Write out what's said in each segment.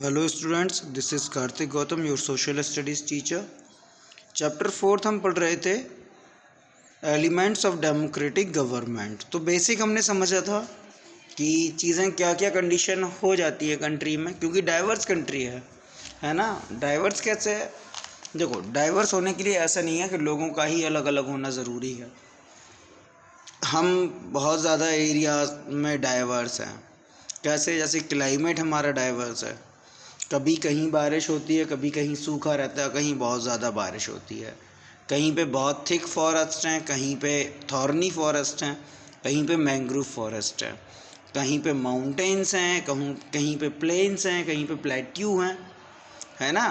Hello students, this is Kartik Gautam, your social studies teacher. Chapter 4 हम पढ़ रहे the elements of democratic government. तो basic हमने समझा था कि चीज़ें क्या क्या कंडीशन हो जाती है कंट्री में, क्योंकि डाइवर्स कंट्री है ना। डाइवर्स कैसे है? देखो, डाइवर्स होने के लिए ऐसा नहीं है कि लोगों का ही अलग अलग होना ज़रूरी है। हम बहुत ज़्यादा एरिया में डाइवर्स हैं। कैसे? जैसे क्लाइमेट हमारा डाइवर्स है। कभी कहीं बारिश होती है, कभी कहीं सूखा रहता है, कहीं बहुत ज़्यादा बारिश होती है। कहीं पे बहुत थिक फॉरेस्ट हैं, कहीं पे थॉर्नी फॉरेस्ट हैं, कहीं पे मैंग्रोव फॉरेस्ट है, कहीं पे माउंटेन्स हैं, कहीं पे प्लेन्स हैं, कहीं पे प्लेट्यू हैं, है ना।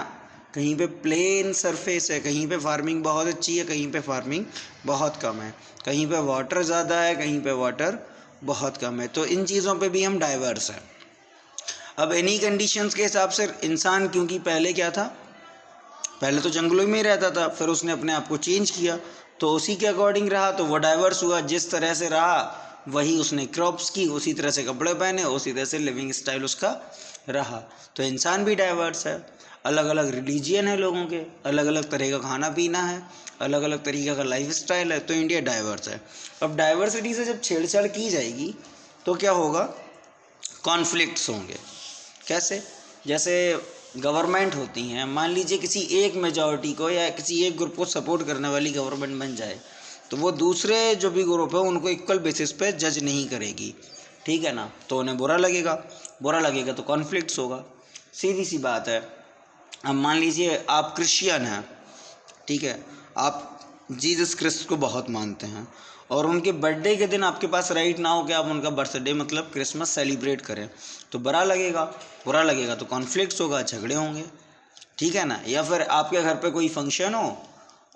कहीं पे प्लेन सरफेस है, कहीं पे फार्मिंग बहुत अच्छी है, कहीं पे फार्मिंग बहुत कम है, कहीं पे वाटर ज़्यादा है, कहीं पे वाटर बहुत कम है। तो इन चीज़ों पे भी हम डाइवर्स हैं। अब इन्हीं कंडीशंस के हिसाब से इंसान, क्योंकि पहले क्या था, पहले तो जंगलों में ही रहता था, फिर उसने अपने आप को चेंज किया, तो उसी के अकॉर्डिंग रहा, तो वो डाइवर्स हुआ। जिस तरह से रहा वही उसने क्रॉप्स की, उसी तरह से कपड़े पहने, उसी तरह से लिविंग स्टाइल उसका रहा। तो इंसान भी डाइवर्स है। अलग अलग रिलीजियन है लोगों के, अलग अलग तरह का खाना पीना है, अलग अलग तरीके का लाइफ स्टाइल है। तो इंडिया डाइवर्स है। अब डाइवर्सिटी से जब छेड़छाड़ की जाएगी तो क्या होगा? कॉन्फ्लिक्ट्स होंगे। कैसे? जैसे गवर्नमेंट होती हैं, मान लीजिए किसी एक मेजॉरिटी को या किसी एक ग्रुप को सपोर्ट करने वाली गवर्नमेंट बन जाए, तो वो दूसरे जो भी ग्रुप है उनको इक्वल बेसिस पे जज नहीं करेगी, ठीक है ना। तो उन्हें बुरा लगेगा तो कॉन्फ्लिक्ट्स होगा, सीधी सी बात है। अब मान लीजिए आप क्रिश्चियन हैं, ठीक है, आप जीसस क्रिस्ट को बहुत मानते हैं, और उनके बर्थडे के दिन आपके पास राइट ना हो कि आप उनका बर्थडे मतलब क्रिसमस सेलिब्रेट करें, तो बुरा लगेगा तो कॉन्फ्लिक्ट्स होगा, झगड़े होंगे, ठीक है ना। या फिर आपके घर पे कोई फंक्शन हो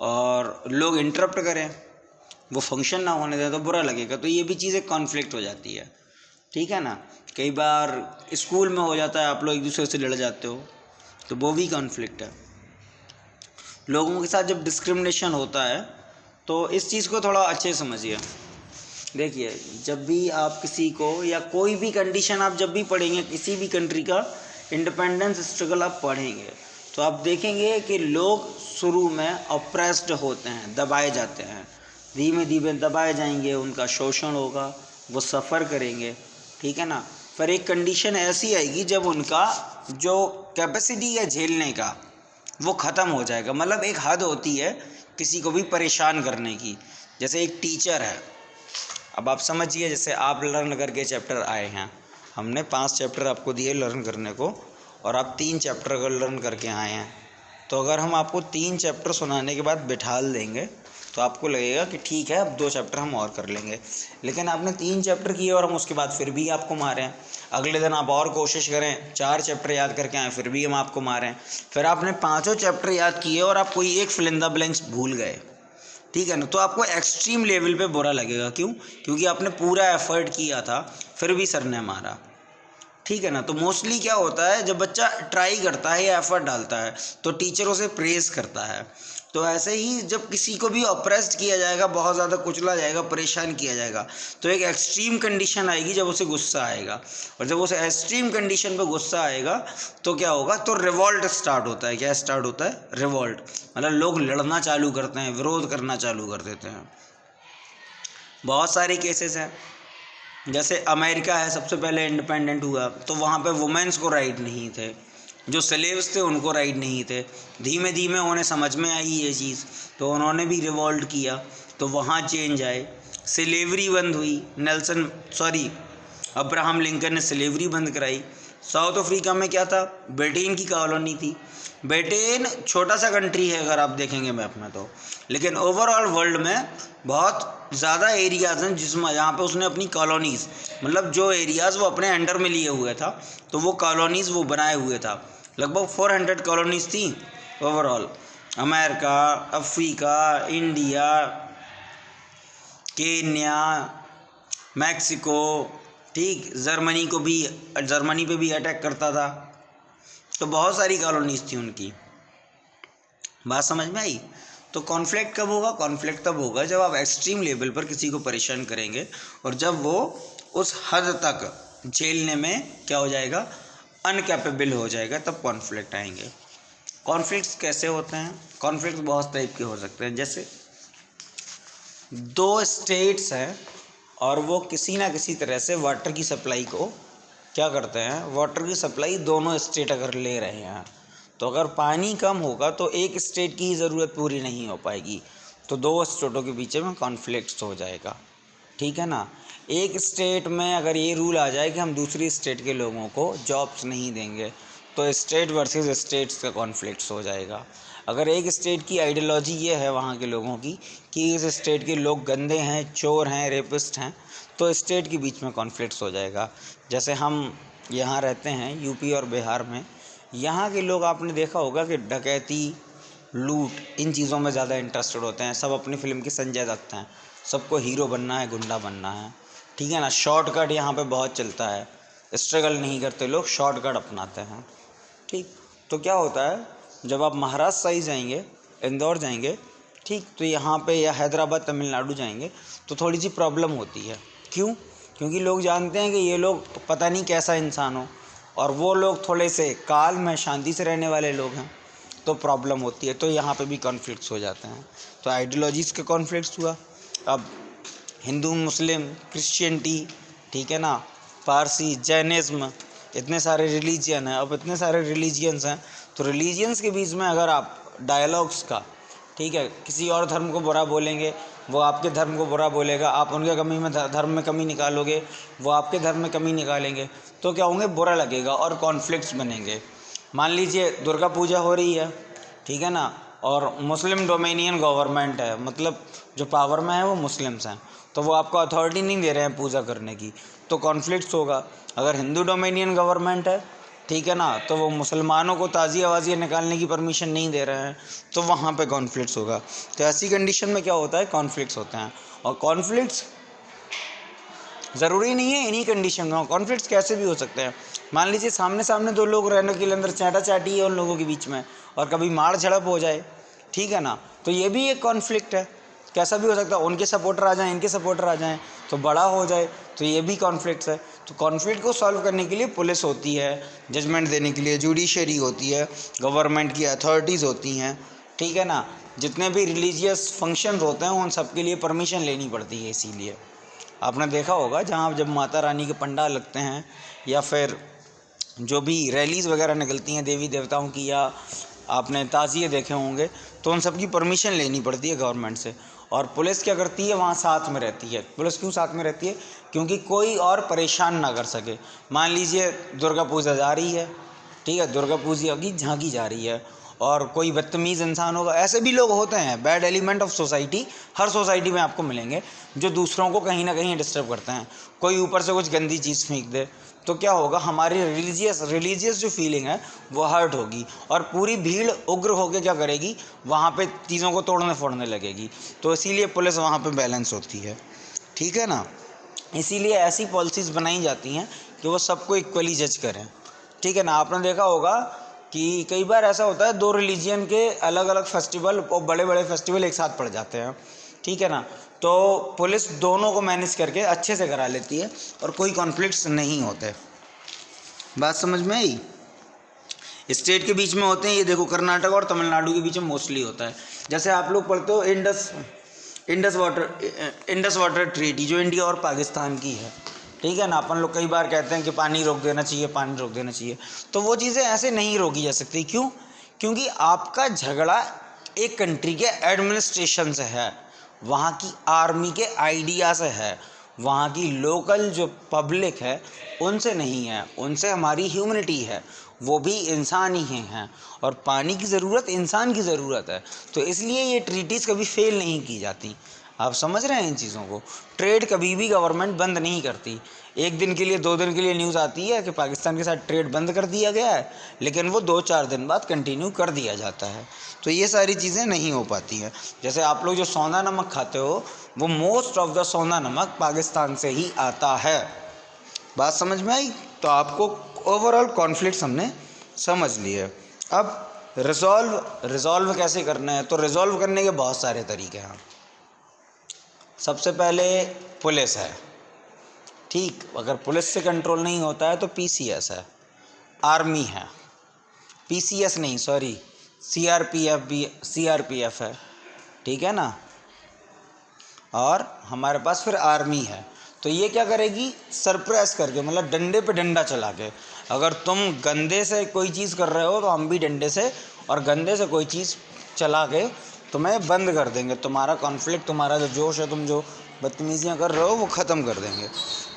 और लोग इंटरप्ट करें, वो फंक्शन ना होने दें, तो बुरा लगेगा। तो ये भी चीज़ एक कॉन्फ्लिक्ट हो जाती है, ठीक है ना। कई बार स्कूल में हो जाता है, आप लोग एक दूसरे से लड़ जाते हो, तो वो भी कॉन्फ्लिक्ट है। लोगों के साथ जब डिस्क्रिमिनेशन होता है तो इस चीज़ को थोड़ा अच्छे समझिए। देखिए, जब भी आप किसी को या कोई भी कंडीशन आप जब भी पढ़ेंगे, किसी भी कंट्री का इंडिपेंडेंस स्ट्रगल आप पढ़ेंगे, तो आप देखेंगे कि लोग शुरू में ऑप्रेस्ड होते हैं, दबाए जाते हैं, धीमे धीमे दबाए जाएंगे, उनका शोषण होगा, वो सफ़र करेंगे, ठीक है ना। फिर एक कंडीशन ऐसी आएगी जब उनका जो कैपेसिटी है झेलने का वो ख़त्म हो जाएगा। मतलब एक हद होती है किसी को भी परेशान करने की। जैसे एक टीचर है, अब आप समझिए, जैसे आप लर्न करके चैप्टर आए हैं, हमने 5 चैप्टर आपको दिए लर्न करने को, और आप 3 चैप्टर अगर लर्न करके आए हैं, तो अगर हम आपको 3 चैप्टर सुनाने के बाद बिठाल देंगे तो आपको लगेगा कि ठीक है, अब 2 चैप्टर हम और कर लेंगे। लेकिन आपने 3 चैप्टर किए और हम उसके बाद फिर भी आपको मारें, अगले दिन आप और कोशिश करें 4 चैप्टर याद करके आएँ, फिर भी हम आपको मारें, फिर आपने 5 चैप्टर याद किए और आप कोई एक फिल इन द ब्लैंक्स भूल गए, ठीक है ना, तो आपको एक्सट्रीम लेवल पे बुरा लगेगा। क्यों? क्योंकि आपने पूरा एफर्ट किया था, फिर भी सर ने मारा, ठीक है ना। तो मोस्टली क्या होता है, जब बच्चा ट्राई करता है या एफर्ट डालता है तो टीचर उसे प्रेज़ करता है। तो ऐसे ही जब किसी को भी ऑप्रेस्ड किया जाएगा, बहुत ज़्यादा कुचला जाएगा, परेशान किया जाएगा, तो एक एक्सट्रीम कंडीशन आएगी जब उसे गुस्सा आएगा, और जब उसे एक्सट्रीम कंडीशन पे गुस्सा आएगा तो क्या होगा, तो रिवॉल्ट स्टार्ट होता है। क्या स्टार्ट होता है? रिवॉल्ट। मतलब लोग लड़ना चालू करते हैं, विरोध करना चालू कर देते हैं। बहुत सारे केसेस हैं। जैसे अमेरिका है, सबसे पहले इंडिपेंडेंट हुआ तो वहाँ पे वुमेन्स को राइट नहीं थे, जो स्लेव्स थे उनको राइट नहीं थे। धीमे धीमे उन्हें समझ में आई ये चीज़, तो उन्होंने भी रिवॉल्ट किया, तो वहाँ चेंज आए, स्लेवरी बंद हुई। अब्राहम लिंकन ने स्लेवरी बंद कराई। साउथ अफ्रीका में क्या था? ब्रिटेन की कॉलोनी थी। ब्रिटेन छोटा सा कंट्री है अगर आप देखेंगे मैप में तो, लेकिन ओवरऑल वर्ल्ड में बहुत ज़्यादा एरियाज़ हैं जिसमें यहाँ पे उसने अपनी कॉलोनीज़, मतलब जो एरियाज़ वो अपने अंडर में लिए हुए था, तो वो कॉलोनीज़ वो बनाए हुए था। लगभग 400 कॉलोनीज़ थी overall. America, Africa, India, Kenya, Mexico, ठीक, जर्मनी पे भी अटैक करता था। तो बहुत सारी कॉलोनीज़ थी उनकी। बात समझ में आई? तो कॉन्फ्लिक्ट कब होगा? कॉन्फ्लिक्ट तब होगा जब आप एक्सट्रीम लेवल पर किसी को परेशान करेंगे, और जब वो उस हद तक झेलने में क्या हो जाएगा, अनकैपेबल हो जाएगा तब कॉन्फ्लिक्ट आएंगे। कॉन्फ्लिक्ट्स कैसे होते हैं? कॉन्फ्लिक्ट्स बहुत टाइप के हो सकते हैं। जैसे दो स्टेट्स हैं और वो किसी ना किसी तरह से वाटर की सप्लाई को क्या करते हैं, वाटर की सप्लाई दोनों स्टेट अगर ले रहे हैं तो अगर पानी कम होगा तो एक स्टेट की ही ज़रूरत पूरी नहीं हो पाएगी, तो दो स्टेटों के बीच में कॉन्फ्लिक्ट्स हो जाएगा। ठीक है ना। एक स्टेट में अगर ये रूल आ जाए कि हम दूसरी स्टेट के लोगों को जॉब्स नहीं देंगे तो स्टेट वर्सेस स्टेट्स का कॉन्फ्लिक्ट्स हो जाएगा। अगर एक स्टेट की आइडियोलॉजी ये है वहाँ के लोगों की कि इस स्टेट के लोग गंदे हैं, चोर हैं, रेपिस्ट हैं, तो स्टेट के बीच में कॉन्फ्लिक्ट्स हो जाएगा। जैसे हम यहाँ रहते हैं यूपी और बिहार में, यहाँ के लोग आपने देखा होगा कि डकैती, लूट, इन चीज़ों में ज़्यादा इंटरेस्टेड होते हैं। सब अपनी फिल्म के संजय दत्त हैं, सबको हीरो बनना है, गुंडा बनना है। ठीक है ना। शॉर्टकट यहाँ पे बहुत चलता है, स्ट्रगल नहीं करते लोग, शॉर्टकट अपनाते हैं। ठीक, तो क्या होता है जब आप महाराष्ट्र साइड जाएंगे, इंदौर जाएंगे, ठीक, तो यहाँ पे या हैदराबाद, तमिलनाडु जाएंगे तो थोड़ी सी प्रॉब्लम होती है। क्यों? क्योंकि लोग जानते हैं कि ये लोग पता नहीं कैसा इंसान हो और वो लोग थोड़े से काल में शांति से रहने वाले लोग हैं, तो प्रॉब्लम होती है। तो यहाँ पे भी कॉन्फ्लिक्ट्स हो जाते हैं। तो आइडियोलॉजीज़ के कॉन्फ्लिक्ट्स हुआ। अब हिंदू, मुस्लिम, क्रिश्चियनिटी, ठीक है ना, पारसी, जैनिज़्म, इतने सारे रिलीजियन हैं। अब इतने सारे रिलीजियंस हैं तो रिलीजियंस के बीच में अगर आप डायलॉग्स का, ठीक है, किसी और धर्म को बुरा बोलेंगे, वो आपके धर्म को बुरा बोलेगा, आप उनके कमी में धर्म में कमी निकालोगे, वो आपके धर्म में कमी निकालेंगे, तो क्या होंगे, बुरा लगेगा और कॉन्फ्लिक्ट्स बनेंगे। मान लीजिए दुर्गा पूजा हो रही है, ठीक है ना, और मुस्लिम डोमिनियन गवर्नमेंट है, मतलब जो पावर में है वो मुस्लिम्स हैं, तो वो आपको अथॉरिटी नहीं दे रहे हैं पूजा करने की, तो कॉन्फ्लिक्ट्स होगा। अगर हिंदू डोमिनियन गवर्नमेंट है, ठीक है ना, तो वो मुसलमानों को ताज़िया वाज़िया निकालने की परमिशन नहीं दे रहे हैं, तो वहाँ पे कॉन्फ्लिक्ट्स होगा। तो ऐसी कंडीशन में क्या होता है, कॉन्फ्लिक्ट्स होते हैं। और कॉन्फ्लिक्ट्स ज़रूरी नहीं है इन्हीं कंडीशन में, कॉन्फ्लिक्ट्स कैसे भी हो सकते हैं। मान लीजिए सामने सामने दो लोग रहने के लिए अंदर चाटा चाटी है उन लोगों के बीच में और कभी मार झड़प हो जाए, ठीक है ना, तो ये भी एक कॉन्फ्लिक्ट है। कैसा भी हो सकता है, उनके सपोर्टर आ जाएं, इनके सपोर्टर आ जाएं, तो बड़ा हो जाए, तो ये भी कॉन्फ्लिक्ट्स है। तो कॉन्फ्लिक्ट को सॉल्व करने के लिए पुलिस होती है, जजमेंट देने के लिए जुडिशरी होती है, गवर्नमेंट की अथॉरिटीज़ होती हैं, ठीक है ना। जितने भी रिलीजियस फंक्शन होते हैं उन सब के लिए परमिशन लेनी पड़ती है। इसीलिए आपने देखा होगा जहाँ जब माता रानी के पंडाल लगते हैं या फिर जो भी रैलीज़ वगैरह निकलती हैं देवी देवताओं की, या आपने ताज़िए देखे होंगे, तो उन सब की परमिशन लेनी पड़ती है गवर्नमेंट से। और पुलिस क्या करती है, वहाँ साथ में रहती है। पुलिस क्यों साथ में रहती है? क्योंकि कोई और परेशान ना कर सके। मान लीजिए दुर्गा पूजा जा रही है, ठीक है, दुर्गा पूजा की झांकी जा रही है और कोई बदतमीज़ इंसान होगा, ऐसे भी लोग होते हैं, bad element of society her society में आपको मिलेंगे, जो दूसरों को कहीं ना कहीं डिस्टर्ब करते हैं। कोई ऊपर से कुछ गंदी चीज़ फेंक दे तो क्या होगा, हमारी रिलीजियस जो फीलिंग है वो हर्ट होगी और पूरी भीड़ उग्र होकर क्या करेगी, वहाँ पे चीज़ों को तोड़ने फोड़ने लगेगी। तो इसीलिए पुलिस वहाँ पे बैलेंस होती है, ठीक है ना। इसीलिए ऐसी पॉलिसीज़ बनाई जाती हैं कि वो सबको इक्वली जज करें, ठीक है ना। आपने देखा होगा कि कई बार ऐसा होता है दो रिलीजियन के अलग अलग फेस्टिवल और बड़े बड़े फेस्टिवल एक साथ पड़ जाते हैं, ठीक है ना, तो पुलिस दोनों को मैनेज करके अच्छे से करा लेती है और कोई कॉन्फ्लिक्ट्स नहीं होते। बात समझ में आई? स्टेट के बीच में होते हैं, ये देखो कर्नाटक और तमिलनाडु के बीच में मोस्टली होता है। जैसे आप लोग पढ़ते हो इंडस वाटर ट्रीटी जो इंडिया और पाकिस्तान की है, ठीक है ना। अपन लोग कई बार कहते हैं कि पानी रोक देना चाहिए, पानी रोक देना चाहिए, तो वो चीज़ें ऐसे नहीं रोकी जा सकती। क्यों? क्योंकि आपका झगड़ा एक कंट्री के एडमिनिस्ट्रेशन से है, वहाँ की आर्मी के आइडिया से है, वहाँ की लोकल जो पब्लिक है उनसे नहीं है, उनसे हमारी ह्यूमनिटी है, वो भी इंसान ही हैं और पानी की ज़रूरत इंसान की ज़रूरत है। तो इसलिए ये ट्रीटीज़ कभी फेल नहीं की जाती। आप समझ रहे हैं इन चीज़ों को। ट्रेड कभी भी गवर्नमेंट बंद नहीं करती। एक दिन के लिए, 2 दिन के लिए न्यूज़ आती है कि पाकिस्तान के साथ ट्रेड बंद कर दिया गया है, लेकिन वो 2-4 दिन बाद कंटिन्यू कर दिया जाता है। तो ये सारी चीज़ें नहीं हो पाती हैं। जैसे आप लोग जो सौंधा नमक खाते हो, वो मोस्ट ऑफ द सौंधा नमक पाकिस्तान से ही आता है। बात समझ में आई? तो आपको ओवरऑल कॉन्फ्लिक्ट्स हमने समझ लिए। अब रिजॉल्व कैसे करना है? तो रिजॉल्व करने के बहुत सारे तरीके हैं। सबसे पहले पुलिस है, ठीक, अगर पुलिस से कंट्रोल नहीं होता है तो पीसीएस है, आर्मी है, PCS नहीं, सॉरी, CRPF है, ठीक है ना, और हमारे पास फिर आर्मी है। तो ये क्या करेगी, सरप्रेस करके, मतलब डंडे पे डंडा चला के, अगर तुम गंदे से कोई चीज़ कर रहे हो तो हम भी डंडे से और गंदे से कोई चीज़ चला के तुम्हें बंद कर देंगे, तुम्हारा कॉन्फ्लिक्ट, तुम्हारा जो जोश है, तुम जो बदतमीजियाँ कर रहे हो वो ख़त्म कर देंगे।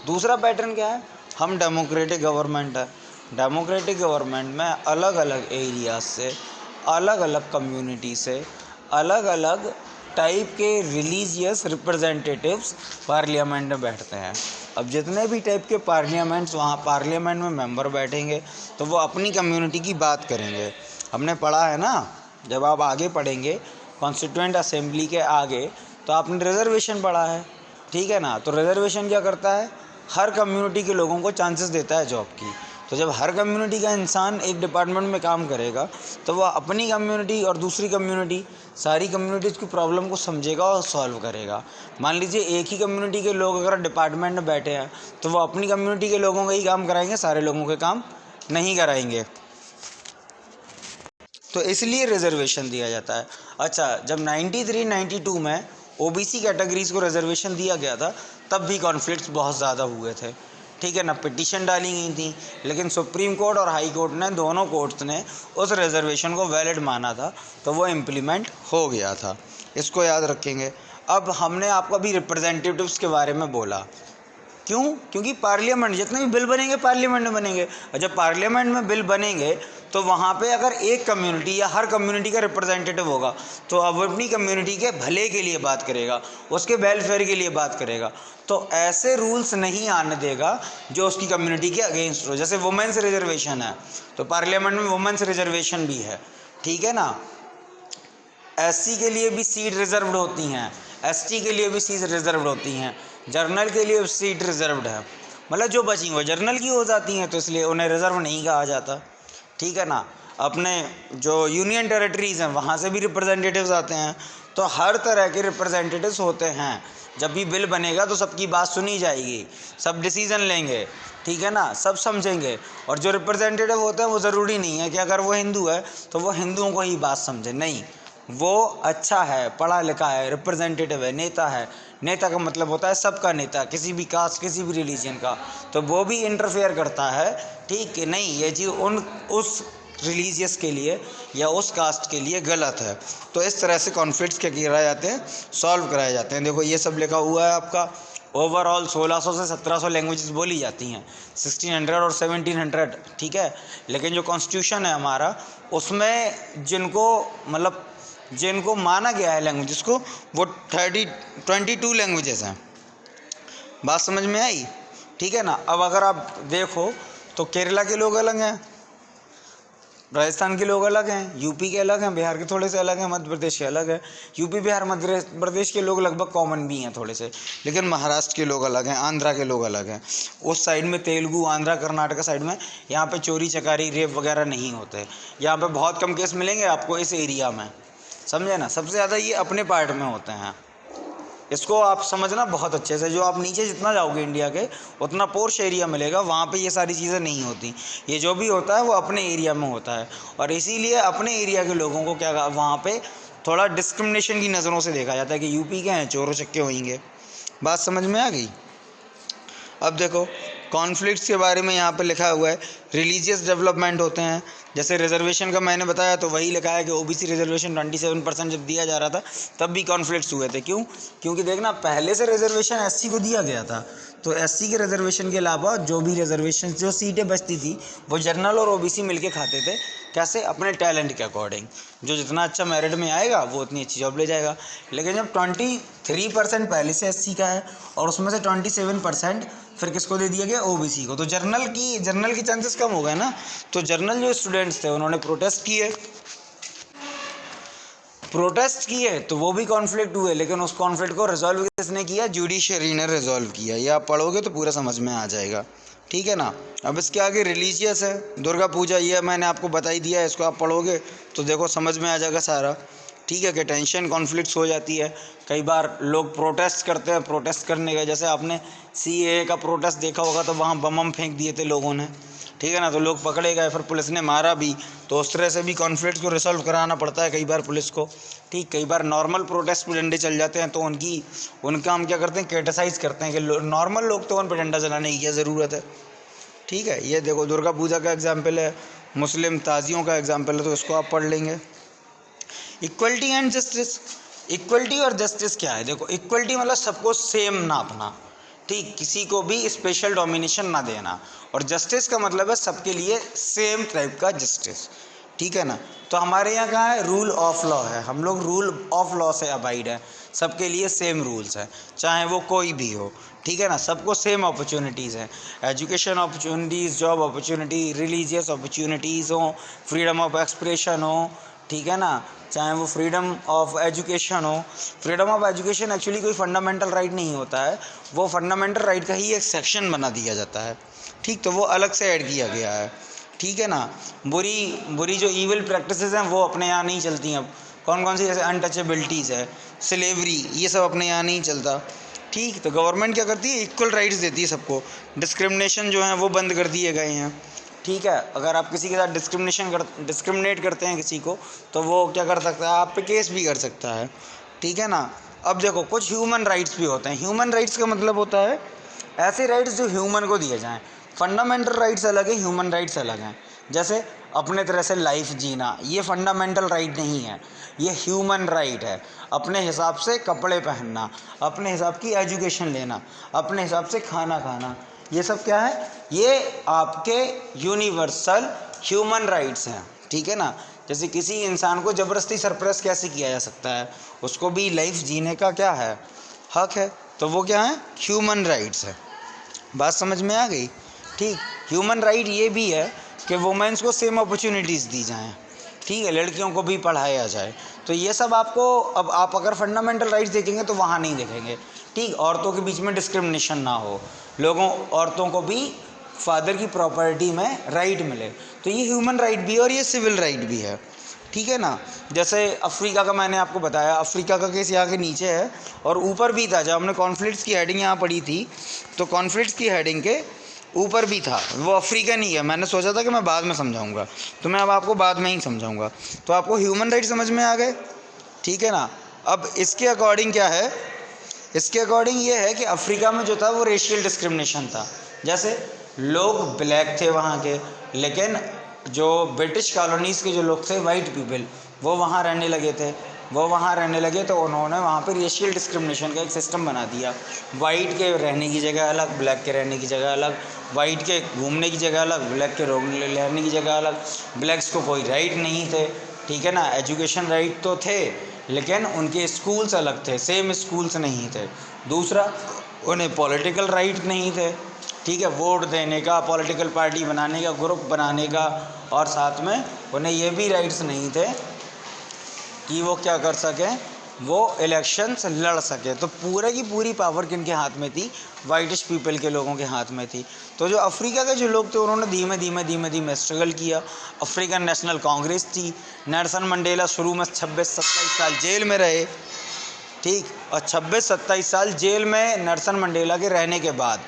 दूसरा पैटर्न क्या है, हम डेमोक्रेटिक गवर्नमेंट है। डेमोक्रेटिक गवर्नमेंट में अलग अलग एरियाज से, अलग अलग कम्युनिटी से, अलग अलग टाइप के रिलीजियस रिप्रेजेंटेटिव्स पार्लियामेंट में बैठते हैं। अब जितने भी टाइप के पार्लियामेंट्स वहाँ पार्लियामेंट में मेंबर बैठेंगे तो वो अपनी कम्युनिटी की बात करेंगे। हमने पढ़ा है ना, जब आप आगे पढ़ेंगे कॉन्स्टिट्यूएंट असेंबली के आगे, तो आपने रिजर्वेशन पढ़ा है, ठीक है ना। तो रिजर्वेशन क्या करता है, हर कम्युनिटी के लोगों को चांसेस देता है जॉब की। तो जब हर कम्युनिटी का इंसान एक डिपार्टमेंट में काम करेगा तो वह अपनी कम्युनिटी और दूसरी कम्युनिटी, सारी कम्युनिटीज़ की प्रॉब्लम को समझेगा और सॉल्व करेगा। मान लीजिए एक ही कम्युनिटी के लोग अगर डिपार्टमेंट में बैठे हैं तो वो अपनी कम्युनिटी के लोगों का ही काम कराएंगे, सारे लोगों के काम नहीं कराएंगे। तो इसलिए रिजर्वेशन दिया जाता है। अच्छा, जब 93-92 में OBC कैटेगरीज़ को रिजर्वेशन दिया गया था तब भी कॉन्फ्लिक्ट्स बहुत ज़्यादा हुए थे, ठीक है ना। पिटीशन डाली गई थी, लेकिन सुप्रीम कोर्ट और हाई कोर्ट ने, दोनों कोर्ट्स ने उस रिजर्वेशन को वैलिड माना था, तो वो इम्प्लीमेंट हो गया था। इसको याद रखेंगे। अब हमने आपको अभी रिप्रेजेंटेटिव्स के बारे में बोला, क्यों, क्योंकि पार्लियामेंट, जितने भी बिल बनेंगे पार्लियामेंट में बनेंगे, और जब पार्लियामेंट में बिल बनेंगे तो वहाँ पे अगर एक कम्युनिटी या हर कम्युनिटी का रिप्रेजेंटेटिव होगा तो अब अपनी कम्युनिटी के भले के लिए बात करेगा, उसके वेलफेयर के लिए बात करेगा। तो ऐसे रूल्स नहीं आने देगा जो उसकी कम्युनिटी के अगेंस्ट हो। जैसे वुमेन्स रिजर्वेशन है तो पार्लियामेंट में वुमेन्स रिजर्वेशन भी है, ठीक है ना। SC के लिए भी सीट रिजर्व्ड होती हैं, ST के लिए भी सीट रिजर्व्ड होती हैं, जर्नल के लिए सीट रिजर्व्ड है, मतलब जो बची वो जर्नल की हो जाती हैं, तो इसलिए उन्हें रिजर्व नहीं कहा जाता, ठीक है ना। अपने जो यूनियन टेरिटरीज़ हैं वहाँ से भी रिप्रेजेंटेटिव्स आते हैं, तो हर तरह के रिप्रेजेंटेटिव्स होते हैं। जब भी बिल बनेगा तो सबकी बात सुनी जाएगी, सब डिसीज़न लेंगे, ठीक है ना, सब समझेंगे। और जो रिप्रेजेंटेटिव होते हैं वो ज़रूरी नहीं है कि अगर वो हिंदू है तो वो हिंदुओं को ही बात समझे, नहीं, वो अच्छा है, पढ़ा लिखा है, रिप्रेजेंटेटिव है, नेता है। नेता का मतलब होता है सबका नेता, किसी भी कास्ट, किसी भी रिलीजन का, तो वो भी इंटरफेयर करता है, ठीक है, नहीं ये चीज़ उस रिलीजियस के लिए या उस कास्ट के लिए गलत है। तो इस तरह से कॉन्फ्लिक्ट्स क्या कराए जाते हैं, सॉल्व कराए जाते हैं। देखो ये सब लिखा हुआ है आपका। ओवरऑल 1600 से 1700 लैंग्वेजेस बोली जाती हैं, 1600 और 1700, ठीक है। लेकिन जो कॉन्स्टिट्यूशन है हमारा, उसमें जिनको माना गया है लैंग्वेजेस को, वो 22 लैंग्वेजेस हैं। बात समझ में आई, ठीक है ना। अब अगर आप देखो तो केरला के लोग अलग हैं, राजस्थान के लोग अलग हैं, यूपी के अलग हैं, बिहार के थोड़े से अलग हैं, मध्य प्रदेश के अलग है। यूपी बिहार मध्य प्रदेश के लोग लगभग कॉमन भी हैं थोड़े से, लेकिन महाराष्ट्र के लोग अलग हैं, आंध्रा के लोग अलग हैं। उस साइड में तेलुगु, आंध्रा, कर्नाटका साइड में यहाँ पे चोरी चकारी, रेप वगैरह नहीं होते। यहाँ पे बहुत कम केस मिलेंगे आपको इस एरिया में, समझे ना। सबसे ज़्यादा ये अपने पार्ट में होते हैं, इसको आप समझना बहुत अच्छे से। जो आप नीचे जितना जाओगे इंडिया के, उतना पोर्श एरिया मिलेगा, वहाँ पे ये सारी चीज़ें नहीं होती। ये जो भी होता है वो अपने एरिया में होता है, और इसीलिए अपने एरिया के लोगों को क्या, वहाँ पे थोड़ा डिस्क्रिमिनेशन की नज़रों से देखा जाता है कि यूपी के हैं, चोर चक्के होंगे। बात समझ में आ गई। अब देखो कॉन्फ्लिक्ट्स के बारे में यहाँ पे लिखा हुआ है, रिलीजियस डेवलपमेंट होते हैं। जैसे रिजर्वेशन का मैंने बताया तो वही लिखा है कि OBC रिजर्वेशन 27% जब दिया जा रहा था तब भी कॉन्फ्लिक्ट्स हुए थे। क्यों? क्योंकि देखना, पहले से रिजर्वेशन SC को दिया गया था, तो SC के रिजर्वेशन के अलावा जो भी रिजर्वेशन, जो सीटें बचती थी वो जनरल और OBC मिलके खाते थे। कैसे? अपने टैलेंट के अकॉर्डिंग। जो जितना अच्छा मेरिट में आएगा वो उतनी अच्छी जॉब ले जाएगा। लेकिन जब 23% पहले से SC का है और उसमें से 27% फिर किसको दे दिया गया? OBC को। तो जर्नल की चांसेस कम हो गए ना। तो जर्नल जो स्टूडेंट्स थे उन्होंने प्रोटेस्ट किए तो वो भी कॉन्फ्लिक्ट हुए, लेकिन उस कॉन्फ्लिक्ट को रिजॉल्व किसने किया? जुडिशरी ने रिजॉल्व किया। ये आप पढ़ोगे तो पूरा समझ में आ जाएगा, ठीक है ना। अब इसके आगे रिलीजियस है, दुर्गा पूजा, ये मैंने आपको बता ही दिया है। इसको आप पढ़ोगे तो देखो समझ में आ जाएगा सारा, ठीक है। कि टेंशन कॉन्फ्लिक्ट्स हो जाती है, कई बार लोग प्रोटेस्ट करते हैं। प्रोटेस्ट करने का, जैसे आपने CAA का प्रोटेस्ट देखा होगा तो वहाँ बम फेंक दिए थे लोगों ने, ठीक है ना। तो लोग पकड़े गए, फिर पुलिस ने मारा भी, तो उस तरह से भी कॉन्फ्लिक्ट को रिसॉल्व कराना पड़ता है कई बार पुलिस को। ठीक, कई बार नॉर्मल प्रोटेस्ट पे डंडे चल जाते हैं, तो उनका हम क्या करते हैं, क्रिटिसाइज़ करते हैं कि नॉर्मल लोग तो उन पर डंडा चलाने की क्या ज़रूरत है। ठीक है, ये देखो दुर्गा पूजा का एग्जाम्पल है, मुस्लिम ताजियों का एग्जाम्पल है, तो इसको आप पढ़ लेंगे। इक्वलिटी एंड जस्टिस, इक्वलिटी और जस्टिस क्या है? देखो, इक्वलिटी मतलब सबको सेम नापना, ठीक, किसी को भी स्पेशल डोमिनेशन ना देना, और जस्टिस का मतलब है सबके लिए सेम टाइप का जस्टिस। ठीक है ना। तो हमारे यहाँ कहाँ है, रूल ऑफ लॉ है, हम लोग रूल ऑफ लॉ से अबाइड है, सबके लिए सेम रूल्स हैं, चाहे वो कोई भी हो। ठीक है ना, सबको सेम अपॉर्चुनिटीज़ हैं, education opportunities, job opportunity, religious opportunities हो, फ्रीडम ऑफ एक्सप्रेशन हो। ठीक है ना, चाहे वो फ्रीडम ऑफ एजुकेशन हो। फ्रीडम ऑफ एजुकेशन एक्चुअली कोई फंडामेंटल राइट नहीं होता है, वो फंडामेंटल राइट का ही एक सेक्शन बना दिया जाता है। ठीक, तो वो अलग से ऐड किया गया है। ठीक है ना। बुरी जो ईविल प्रैक्टिसेस हैं वो अपने यहाँ नहीं चलती हैं। अब कौन कौन सी, जैसे अनटचेबिलिटीज़ है, स्लेवरी, ये सब अपने यहाँ नहीं चलता। ठीक, तो गवर्नमेंट क्या करती है, इक्वल राइट्स देती है सबको, डिस्क्रिमिनेशन जो है वो बंद कर दिए गए हैं। ठीक है, अगर आप किसी के साथ डिस्क्रिमिनेट करते हैं किसी को, तो वो क्या कर सकता है, आप पे केस भी कर सकता है। ठीक है ना। अब देखो, कुछ ह्यूमन राइट्स भी होते हैं। ह्यूमन राइट्स का मतलब होता है ऐसे राइट्स जो ह्यूमन को दिए जाएं। फंडामेंटल राइट्स अलग है, ह्यूमन राइट्स अलग हैं। जैसे अपने तरह से लाइफ जीना, ये फंडामेंटल राइट नहीं है, ये ह्यूमन राइट है। अपने हिसाब से कपड़े पहनना, अपने हिसाब की एजुकेशन लेना, अपने हिसाब से खाना खाना, ये सब क्या है, ये आपके यूनिवर्सल ह्यूमन राइट्स हैं। ठीक है ना। जैसे किसी इंसान को ज़बरदस्ती सरप्रेस कैसे किया जा सकता है, उसको भी लाइफ जीने का क्या है, हक है, तो वो क्या है, ह्यूमन राइट्स है। बात समझ में आ गई। ठीक, ह्यूमन राइट ये भी है कि वुमेन्स को सेम अपॉर्चुनिटीज़ दी जाएं। ठीक है, लड़कियों को भी पढ़ाया जाए। तो ये सब आपको, अब आप अगर फंडामेंटल राइट्स देखेंगे तो वहाँ नहीं देखेंगे। ठीक, औरतों के बीच में डिस्क्रिमिनेशन ना हो, औरतों को भी फादर की प्रॉपर्टी में राइट मिले, तो ये ह्यूमन राइट भी है और ये सिविल राइट भी है। ठीक है ना। जैसे अफ्रीका का मैंने आपको बताया, अफ्रीका का केस यहाँ के नीचे है और ऊपर भी था। जब हमने कॉन्फ्लिक्ट्स की हेडिंग यहाँ पढ़ी थी, तो कॉन्फ्लिक्ट्स की हेडिंग के ऊपर भी था, वो अफ्रीका नहीं है। मैंने सोचा था कि मैं बाद में समझाऊंगा, तो मैं अब आपको बाद में ही समझाऊंगा। तो आपको ह्यूमन राइट समझ में आ गए। ठीक है ना। अब इसके अकॉर्डिंग क्या है, इसके अकॉर्डिंग ये है कि अफ्रीका में जो था वो रेशियल डिस्क्रिमिनेशन था। जैसे लोग ब्लैक थे वहाँ के, लेकिन जो ब्रिटिश कॉलोनीज़ के जो लोग थे, वाइट पीपल, वो वहाँ रहने लगे, तो उन्होंने वहाँ पे रेशियल डिस्क्रिमिनेशन का एक सिस्टम बना दिया। वाइट के रहने की जगह अलग, ब्लैक के रहने की जगह अलग, वाइट के घूमने की जगह अलग, ब्लैक के रहने की जगह अलग। ब्लैक्स को कोई राइट नहीं थे। ठीक है ना। एजुकेशन राइट तो थे, लेकिन उनके स्कूल्स अलग थे, सेम स्कूल्स नहीं थे। दूसरा, उन्हें पॉलिटिकल राइट नहीं थे। ठीक है, वोट देने का, पॉलिटिकल पार्टी बनाने का, ग्रुप बनाने का, और साथ में उन्हें ये भी राइट्स नहीं थे कि वो क्या कर सकें, वो इलेक्शंस लड़ सके। तो पूरे की पूरी पावर किनके हाथ में थी, वाइटिश पीपल के लोगों के हाथ में थी। तो जो अफ्रीका के जो लोग थे, उन्होंने धीमे धीमे स्ट्रगल किया। अफ्रीकन नेशनल कांग्रेस थी। नेल्सन मंडेला शुरू में 26-27 साल जेल में रहे। ठीक, और 26-27 साल जेल में नेल्सन मंडेला के रहने के बाद,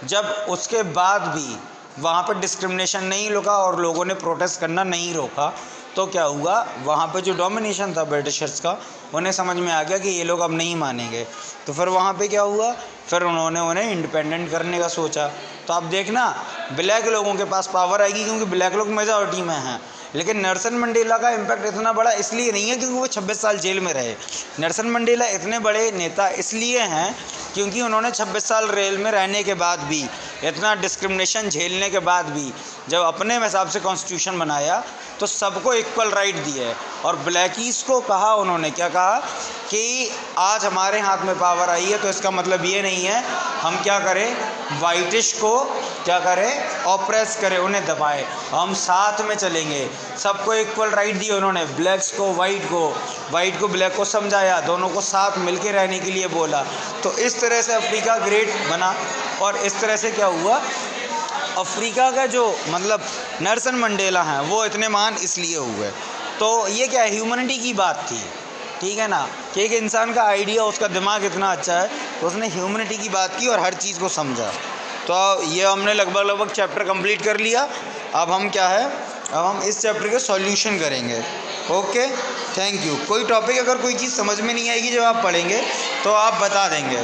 जब उसके बाद भी वहाँ पर डिस्क्रिमिनेशन नहीं रुका और लोगों ने प्रोटेस्ट करना नहीं रोका, तो क्या हुआ, वहाँ पे जो डोमिनेशन था ब्रिटिशर्स का, उन्हें समझ में आ गया कि ये लोग अब नहीं मानेंगे। तो फिर वहाँ पे क्या हुआ, फिर उन्होंने उन्हें इंडिपेंडेंट करने का सोचा। तो अब देखना, ब्लैक लोगों के पास पावर आएगी क्योंकि ब्लैक लोग मेजॉरिटी में हैं। लेकिन नेल्सन मंडेला का इम्पैक्ट इतना बड़ा इसलिए नहीं है क्योंकि वो 26 साल जेल में रहे। नेल्सन मंडेला इतने बड़े नेता इसलिए हैं क्योंकि उन्होंने 26 साल जेल में रहने के बाद भी, इतना डिस्क्रिमिनेशन झेलने के बाद भी, जब अपने हिसाब से कॉन्स्टिट्यूशन बनाया तो सबको इक्वल राइट दिए। और ब्लैकीज़ को कहा, उन्होंने क्या कहा कि आज हमारे हाथ में पावर आई है, तो इसका मतलब ये नहीं है हम क्या करें, वाइटिश को क्या करें, ऑप्रेस करें, उन्हें दबाएं। हम साथ में चलेंगे। सबको इक्वल राइट दिए उन्होंने, ब्लैक्स को वाइट को ब्लैक को समझाया, दोनों को साथ मिलके रहने के लिए बोला। तो इस तरह से अफ्रीका ग्रेट बना। और इस तरह से क्या हुआ, अफ्रीका का जो मतलब नेल्सन मंडेला हैं, वो इतने महान इसलिए हुए। तो ये क्या है, ह्यूमनिटी की बात थी। ठीक है ना, कि एक इंसान का आइडिया, उसका दिमाग इतना अच्छा है तो उसने ह्यूमनिटी की बात की और हर चीज़ को समझा। तो ये हमने लगभग चैप्टर कंप्लीट कर लिया। अब हम क्या है, अब हम इस चैप्टर के सॉल्यूशन करेंगे। Okay, thank you. कोई टॉपिक अगर कोई चीज़ समझ में नहीं आएगी जब आप पढ़ेंगे तो आप बता देंगे।